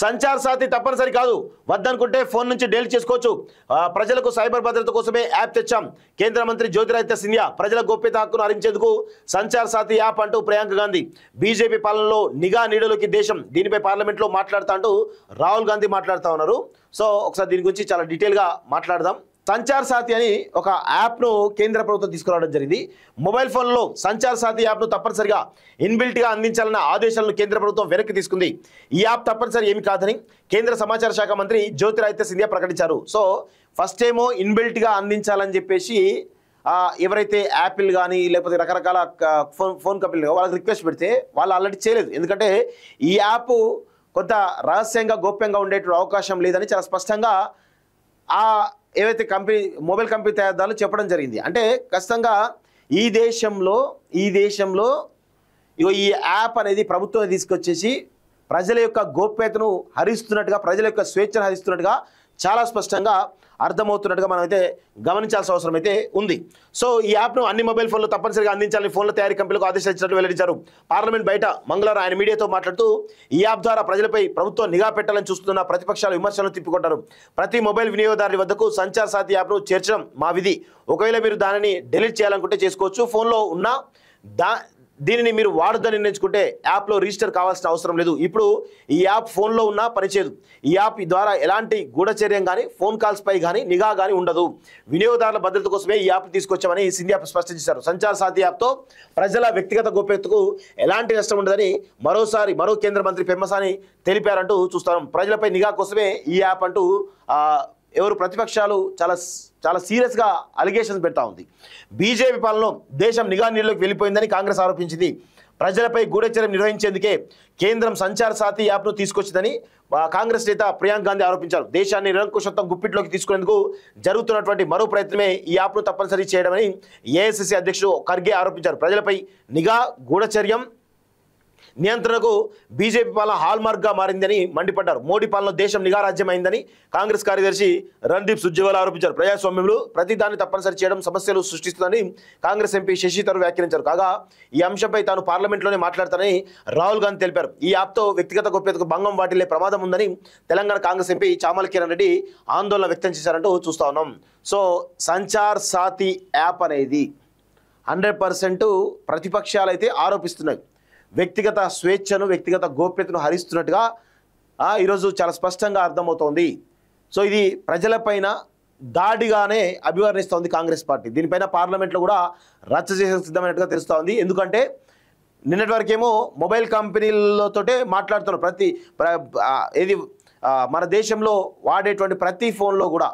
సంచార్ సాథి తప్పనిసరి కాదు, వద్దనుకుంటే ఫోన్ నుంచి డీల్ చేసుకోవచ్చు. ప్రజలకు సైబర్ భద్రత కోసమే యాప్ తెచ్చాం. కేంద్ర మంత్రి జ్యోతిరాదిత్య సింధియా ప్రజల గోప్యత హక్కును హరించేందుకు సంచార్ సాథి యాప్ అంటూ ప్రియాంక గాంధీ. బీజేపీ పాలనలో నిఘా నీడలోకి దేశం, దీనిపై పార్లమెంట్లో మాట్లాడుతా అంటూ రాహుల్ గాంధీ మాట్లాడుతూ ఉన్నారు. సో ఒకసారి దీని గురించి చాలా డీటెయిల్గా మాట్లాడదాం. సంచార్ సాథి అని ఒక యాప్ను కేంద్ర ప్రభుత్వం తీసుకురావడం జరిగింది. మొబైల్ ఫోన్లో సంచార్ సాథి యాప్ను తప్పనిసరిగా ఇన్బిల్ట్గా అందించాలన్న ఆదేశాలను కేంద్ర ప్రభుత్వం వెనక్కి తీసుకుంది. ఈ యాప్ తప్పనిసరి ఏమి కాదని కేంద్ర సమాచార శాఖ మంత్రి జ్యోతిరాదిత్య సింధియా ప్రకటించారు. సో ఫస్ట్ ఏమో ఇన్బిల్ట్గా అందించాలని చెప్పేసి ఎవరైతే యాపిల్ కానీ లేకపోతే రకరకాల ఫోన్ కంపెనీలు వాళ్ళకి రిక్వెస్ట్ పెడితే వాళ్ళు ఆల్రెడీ చేయలేదు. ఎందుకంటే ఈ యాప్ కొంత రహస్యంగా గోప్యంగా ఉండేటువంటి అవకాశం లేదని చాలా స్పష్టంగా ఏవైతే మొబైల్ కంపెనీ తయారీదారులు చెప్పడం జరిగింది. అంటే ఖచ్చితంగా ఈ దేశంలో ఈ యాప్ అనేది ప్రభుత్వం తీసుకొచ్చేసి ప్రజల యొక్క గోప్యతను హరిస్తున్నట్టుగా, ప్రజల యొక్క స్వేచ్ఛను హరిస్తున్నట్టుగా చాలా స్పష్టంగా అర్థమవుతున్నట్టుగా మనం అయితే గమనించాల్సిన అవసరం అయితే ఉంది. సో ఈ యాప్ను అన్ని మొబైల్ ఫోన్లు తప్పనిసరిగా అందించాలని ఫోన్ల తయారీ కంపెనీలకు ఆదేశించినట్టు వెల్లడించారు. పార్లమెంట్ బయట మంగళవారం ఆయన మీడియాతో మాట్లాడుతూ ఈ యాప్ ద్వారా ప్రజలపై ప్రభుత్వం నిఘా పెట్టాలని చూస్తున్న ప్రతిపక్షాలు విమర్శలను తిప్పికొట్టారు. ప్రతి మొబైల్ వినియోగదారుని వద్దకు సంచార్ సాథి యాప్ను చేర్చడం మా విధి. ఒకవేళ మీరు దానిని డిలీట్ చేయాలనుకుంటే చేసుకోవచ్చు. ఫోన్లో ఉన్న దీనిని మీరు వాడొద్దని నిర్ణయించుకుంటే యాప్లో రిజిస్టర్ కావాల్సిన అవసరం లేదు. ఇప్పుడు ఈ యాప్ ఫోన్లో ఉన్నా పనిచేయదు. ఈ యాప్ ద్వారా ఎలాంటి గూఢచర్యం కానీ, ఫోన్ కాల్స్పై కానీ నిఘా కానీ ఉండదు. వినియోగదారుల భద్రత కోసమే ఈ యాప్ తీసుకొచ్చామని సింధియా స్పష్టం చేశారు. సంచార్ సాథి యాప్తో ప్రజల వ్యక్తిగత గోప్యతకు ఎలాంటి నష్టం ఉండదని మరో కేంద్ర మంత్రి పెమ్మసాని తెలిపారంటూ చూస్తాం. ప్రజలపై నిఘా కోసమే ఈ యాప్ అంటూ ఎవరు ప్రతిపక్షాలు చాలా సీరియస్గా అలిగేషన్స్ పెడతా ఉంది. బీజేపీ పాలనలో దేశం నిఘా నీళ్ళలోకి వెళ్ళిపోయిందని కాంగ్రెస్ ఆరోపించింది. ప్రజలపై గూఢచర్యం నిర్వహించేందుకే కేంద్రం సంచార్ సాథి యాప్ను తీసుకొచ్చిందని కాంగ్రెస్ నేత ప్రియాంక గాంధీ ఆరోపించారు. దేశాన్ని నిరంకుశత్వం గుప్పిట్లోకి తీసుకునేందుకు జరుగుతున్నటువంటి మరో ప్రయత్నమే ఈ యాప్ను తప్పనిసరి చేయడమని ఏఐసిసి అధ్యక్షుడు ఖర్గే ఆరోపించారు. ప్రజలపై నిఘా, గూఢచర్యం నియంత్రణకు బీజేపీ పాలన హాల్మార్క్గా మారిందని మండిపడ్డారు. మోడీ పాలనలో దేశం నిఘా రాజ్యం అయిందని కాంగ్రెస్ కార్యదర్శి రణ్దీప్ సుర్జేవాలా ఆరోపించారు. ప్రజాస్వామ్యంలో ప్రతిదాన్ని తప్పనిసరి చేయడం సమస్యలు సృష్టిస్తుందని కాంగ్రెస్ ఎంపీ శశి థరూర్ వ్యాఖ్యానించారు. కాగా ఈ అంశంపై తాను పార్లమెంట్లోనే మాట్లాడతానని రాహుల్ గాంధీ తెలిపారు. ఈ యాప్తో వ్యక్తిగత గోప్యతకు భంగం వాటిల్లే ప్రమాదం ఉందని తెలంగాణ కాంగ్రెస్ ఎంపీ చామల కిరణ్ రెడ్డి ఆందోళన వ్యక్తం చేశారంటూ చూస్తా ఉన్నాం. సో సంచార్ సాథి యాప్ అనేది 100% ప్రతిపక్షాలు అయితే ఆరోపిస్తున్నాయి. వ్యక్తిగత స్వేచ్ఛను, వ్యక్తిగత గోప్యతను హరిస్తున్నట్టుగా ఈరోజు చాలా స్పష్టంగా అర్థమవుతోంది. సో ఇది ప్రజలపైన దాడిగానే అభివర్ణిస్తోంది కాంగ్రెస్ పార్టీ. దీనిపైన పార్లమెంట్లో కూడా రచ్చ చేసే సిద్ధమైనట్టుగా తెలుస్తూ ఉంది. ఎందుకంటే నిన్నటి వరకేమో మొబైల్ కంపెనీలతోటే మాట్లాడుతున్నారు. మన దేశంలో వాడేటువంటి ప్రతి ఫోన్లో కూడా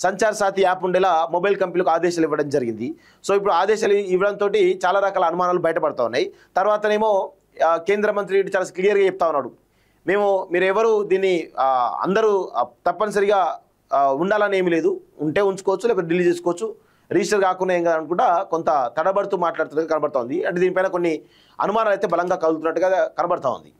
సంచార్ సాథి యాప్ ఉండేలా మొబైల్ కంపెనీలకు ఆదేశాలు ఇవ్వడం జరిగింది. సో ఇప్పుడు ఆదేశాలు ఇవ్వడంతో చాలా రకాల అనుమానాలు బయటపడుతూ ఉన్నాయి. తర్వాతనేమో కేంద్ర మంత్రి చాలా క్లియర్గా చెప్తా ఉన్నాడు, మీరెవరు దీన్ని అందరూ తప్పనిసరిగా ఉండాలని ఏమీ లేదు, ఉంటే ఉంచుకోవచ్చు, లేకపోతే డిలీట్ చేసుకోవచ్చు, రిజిస్టర్ కాకుండా ఏం కాదు అనుకుంటా కొంత తడబడుతూ మాట్లాడుతున్నది కనబడుతోంది. అంటే దీనిపైన కొన్ని అనుమానాలు అయితే బలంగా కలుగుతున్నట్టుగా కనబడుతూ ఉంది.